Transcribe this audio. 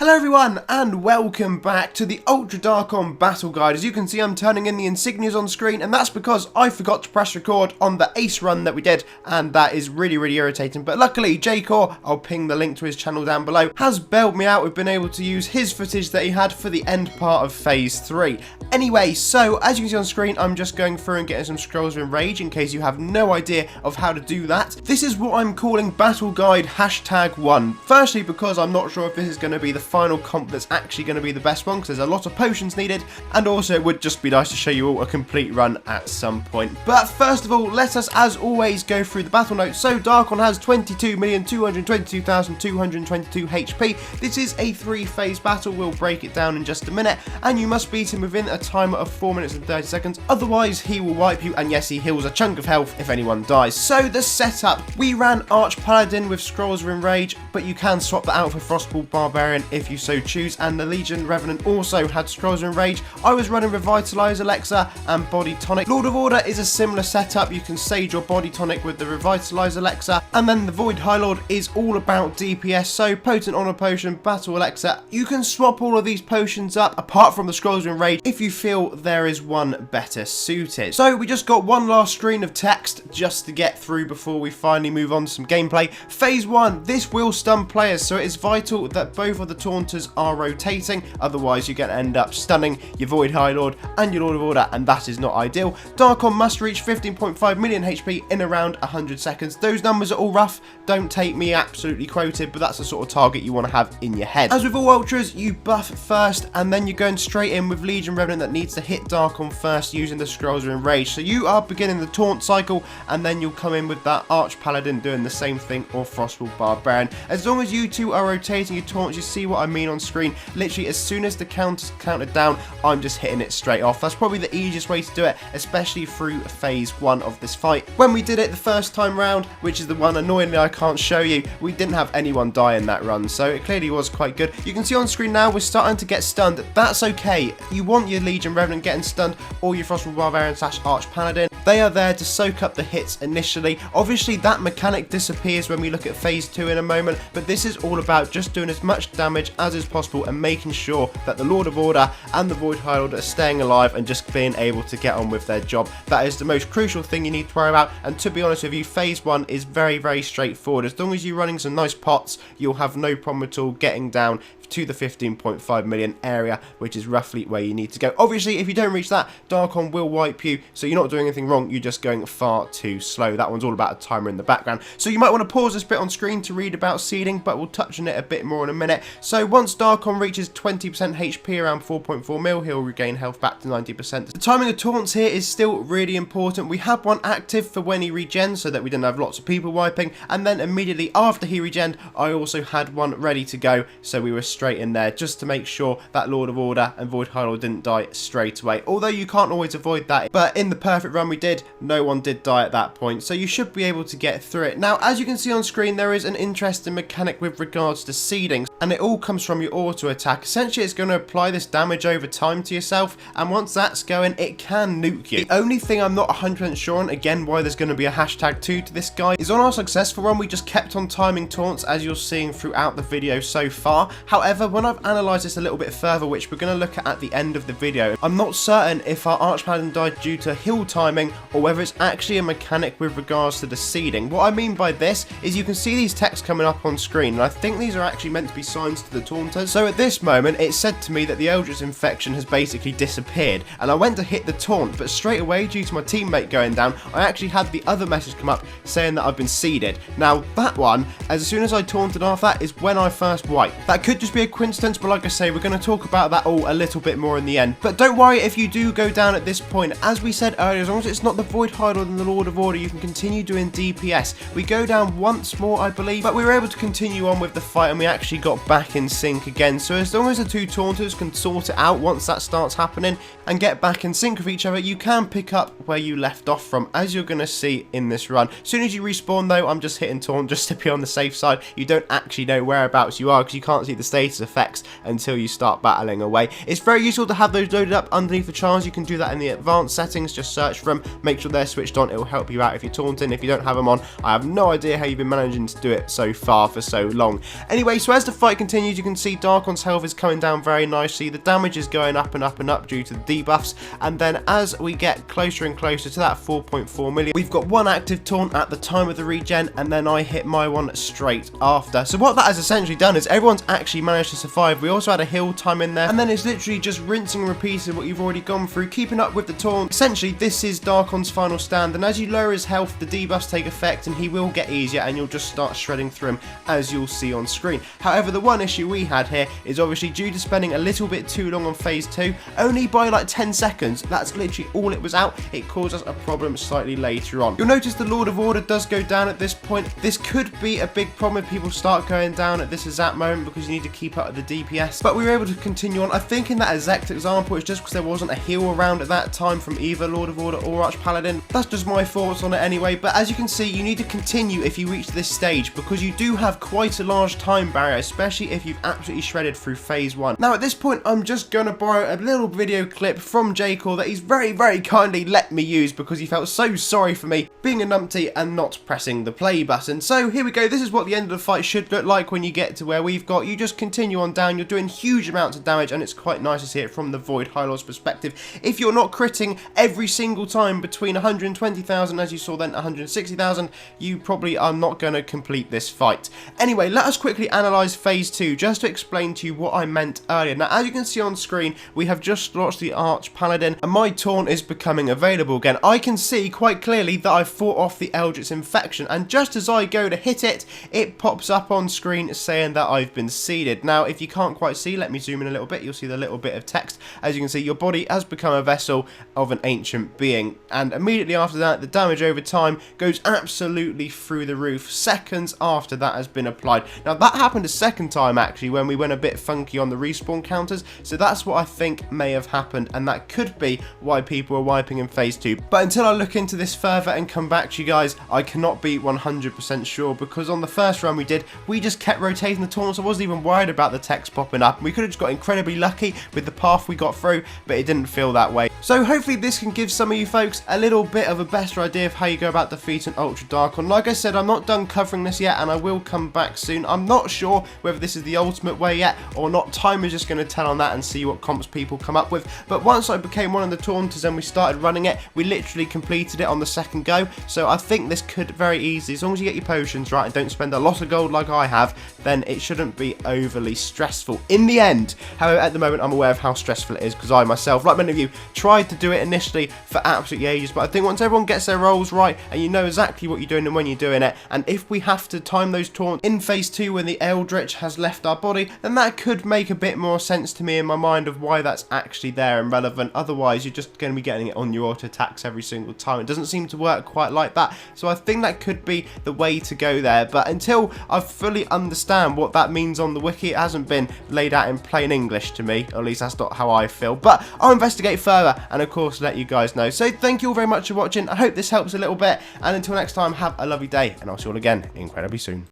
Hello everyone and welcome back to the Ultra Darkon Battle Guide. As you can see, I'm turning in the Insignias on screen, and that's because I forgot to press record on the ace run that we did, and that is really irritating. But luckily, J-Core, I'll ping the link to his channel down below, has bailed me out. We've been able to use his footage that he had for the end part of Phase 3. Anyway, so as you can see on screen, I'm just going through and getting some scrolls of enrage in case you have no idea of how to do that. This is what I'm calling Battle Guide #1. Firstly, because I'm not sure if this is going to be the final comp that's actually going to be the best one, because there's a lot of potions needed, and also it would just be nice to show you all a complete run at some point. But first of all, let us as always go through the battle notes. So Darkon has 22,222,222 HP. This is a 3-phase battle. We'll break it down in just a minute, and you must beat him within a timer of 4 minutes and 30 seconds, otherwise he will wipe you, and yes, he heals a chunk of health if anyone dies. So the setup, we ran Arch Paladin with scrolls of enrage, but you can swap that out for frostval barbarian if you so choose, and the Legion Revenant also had scrolls of enrage. I was running Revitalize Elixir and Body Tonic. Lord of Order is a similar setup. You can sage your Body Tonic with the Revitalize Elixir, and then the Void Highlord is all about DPS, so Potent Honor Potion, Battle Elixir. You can swap all of these potions up apart from the scrolls of enrage if you feel there is one better suited. So we just got one last screen of text just to get through before we finally move on to some gameplay. Phase 1, this will stun players, so it is vital that both of the taunters are rotating, otherwise you're going to end up stunning your Void Highlord and your Lord of Order, and that is not ideal. Darkon must reach 15.5 million HP in around 100 seconds. Those numbers are all rough, don't take me absolutely quoted, but that's the sort of target you want to have in your head. As with all ultras, you buff first, and then you're going straight in with Legion Revenant that needs to hit Darkon first using the scrolls of enrage. So you are beginning the taunt cycle, and then you'll come in with that Arch Paladin doing the same thing, or frostval barbarian. As long as you two are rotating your taunts, you see what I mean on screen. Literally, as soon as the counter's counted down, I'm just hitting it straight off. That's probably the easiest way to do it, especially through Phase 1 of this fight. When we did it the first time round, which is the one annoyingly I can't show you, we didn't have anyone die in that run, so it clearly was quite good. You can see on screen now we're starting to get stunned. That's okay. You want your Legion Revenant getting stunned, or your frostval barbarian / Arch Paladin. They are there to soak up the hits initially. Obviously, that mechanic disappears when we look at Phase 2 in a moment, but this is all about just doing as much damage as is possible and making sure that the Lord of Order and the Void Highlord are staying alive and just being able to get on with their job. That is the most crucial thing you need to worry about, and to be honest with you, Phase 1 is very straightforward. As long as you're running some nice pots, you'll have no problem at all getting down to the 15.5 million area, which is roughly where you need to go. Obviously, if you don't reach that, Darkon will wipe you, so you're not doing anything wrong, you're just going far too slow. That one's all about a timer in the background. So you might want to pause this bit on screen to read about seeding, but we'll touch on it a bit more in a minute. So once Darkon reaches 20% HP, around 4.4 mil, he'll regain health back to 90%. The timing of taunts here is still really important. We had one active for when he regens, so that we didn't have lots of people wiping, and then immediately after he regened, I also had one ready to go, so we were straight in there just to make sure that Lord of Order and Void Highlord didn't die straight away. Although you can't always avoid that, but in the perfect run we did, no one did die at that point, so you should be able to get through it. Now, as you can see on screen, there is an interesting mechanic with regards to seeding, and it all comes from your auto attack. Essentially, it's going to apply this damage over time to yourself, and once that's going, it can nuke you. The only thing I'm not 100% sure on, again why there's going to be a #2 to this guy, is on our successful run we just kept on timing taunts, as you're seeing throughout the video so far. However, when I've analysed this a little bit further, which we're going to look at the end of the video, I'm not certain if our Arch Paladin died due to heal timing or whether it's actually a mechanic with regards to the seeding. What I mean by this is you can see these texts coming up on screen, and I think these are actually meant to be signs to the taunters. So at this moment it said to me that the Eldritch infection has basically disappeared, and I went to hit the taunt, but straight away, due to my teammate going down, I actually had the other message come up saying that I've been seeded. Now that one, as soon as I taunted off, that is when I first wiped. That could just be a coincidence, but like I say, we're going to talk about that all a little bit more in the end. But don't worry if you do go down at this point. As we said earlier, as long as it's not the Void Highlord and the Lord of Order, you can continue doing DPS. We go down once more, I believe, but we were able to continue on with the fight, and we actually got back in sync again. So as long as the two taunters can sort it out once that starts happening and get back in sync with each other, you can pick up where you left off from, as you're going to see in this run. As soon as you respawn though, I'm just hitting taunt just to be on the safe side. You don't actually know whereabouts you are because you can't see the stage status effects until you start battling away. It's very useful to have those loaded up underneath the charms. You can do that in the advanced settings, just search for them, make sure they're switched on, it will help you out if you're taunting. If you don't have them on, I have no idea how you've been managing to do it so far for so long. Anyway, so as the fight continues, you can see Darkon's health is coming down very nicely, the damage is going up and up and up due to the debuffs, and then as we get closer and closer to that 4.4 million, we've got one active taunt at the time of the regen, and then I hit my one straight after. So what that has essentially done is everyone's actually managed to survive. We also had a heal time in there, and then it's literally just rinsing and repeating what you've already gone through, keeping up with the taunt. Essentially, this is Darkon's final stand, and as you lower his health, the debuffs take effect, and he will get easier, and you'll just start shredding through him, as you'll see on screen. However, the one issue we had here is obviously due to spending a little bit too long on phase 2, only by like 10 seconds, that's literally all it was out. It caused us a problem slightly later on. You'll notice the Lord of Order does go down at this point. This could be a big problem if people start going down at this exact moment, because you need to keep up with the DPS, but we were able to continue on. I think in that exact example, it's just because there wasn't a heal around at that time from either Lord of Order or Arch Paladin. That's just my thoughts on it anyway, but as you can see, you need to continue if you reach this stage, because you do have quite a large time barrier, especially if you've absolutely shredded through phase 1. Now at this point, I'm just going to borrow a little video clip from J-Core that he's very kindly let me use, because he felt so sorry for me being a numpty and not pressing the play button. So here we go, this is what the end of the fight should look like when you get to where we've got. You just continue on down, you're doing huge amounts of damage, and it's quite nice to see it from the Void Highlord's perspective. If you're not critting every single time between 120,000, as you saw then 160,000, you probably are not going to complete this fight. Anyway, let us quickly analyse phase 2, just to explain to you what I meant earlier. Now, as you can see on screen, we have just launched the Arch Paladin, and my taunt is becoming available again. I can see quite clearly that I've fought off the Eldritch Infection, and just as I go to hit it, it pops up on screen saying that I've been seeded. Now, if you can't quite see, let me zoom in a little bit, you'll see the little bit of text. As you can see, your body has become a vessel of an ancient being, and immediately after that, the damage over time goes absolutely through the roof, seconds after that has been applied. Now, that happened a second time, actually, when we went a bit funky on the respawn counters, so that's what I think may have happened, and that could be why people are wiping in phase 2. But until I look into this further and come back to you guys, I cannot be 100% sure, because on the first run we did, we just kept rotating the taunts. I wasn't even worried about the text popping up. We could have just got incredibly lucky with the path we got through, but it didn't feel that way. So hopefully this can give some of you folks a little bit of a better idea of how you go about defeating Ultra Darkon. Like I said, I'm not done covering this yet, and I will come back soon. I'm not sure whether this is the ultimate way yet or not. Time is just going to tell on that and see what comps people come up with. But once I became one of the taunters and we started running it, we literally completed it on the second go. So I think this could very easily, as long as you get your potions right and don't spend a lot of gold like I have, then it shouldn't be overly stressful in the end. However, at the moment, I'm aware of how stressful it is, because I myself, like many of you, tried to do it initially for absolutely ages. But I think once everyone gets their roles right and you know exactly what you're doing and when you're doing it, and if we have to time those taunts in phase 2 when the Eldritch has left our body, then that could make a bit more sense to me in my mind of why that's actually there and relevant. Otherwise, you're just going to be getting it on your auto attacks every single time. It doesn't seem to work quite like that. So I think that could be the way to go there. But until I fully understand what that means on the wiki, it hasn't been laid out in plain English to me. Or at least that's not how I feel. But I'll investigate further and of course let you guys know. So thank you all very much for watching. I hope this helps a little bit. And until next time, have a lovely day. And I'll see you all again incredibly soon.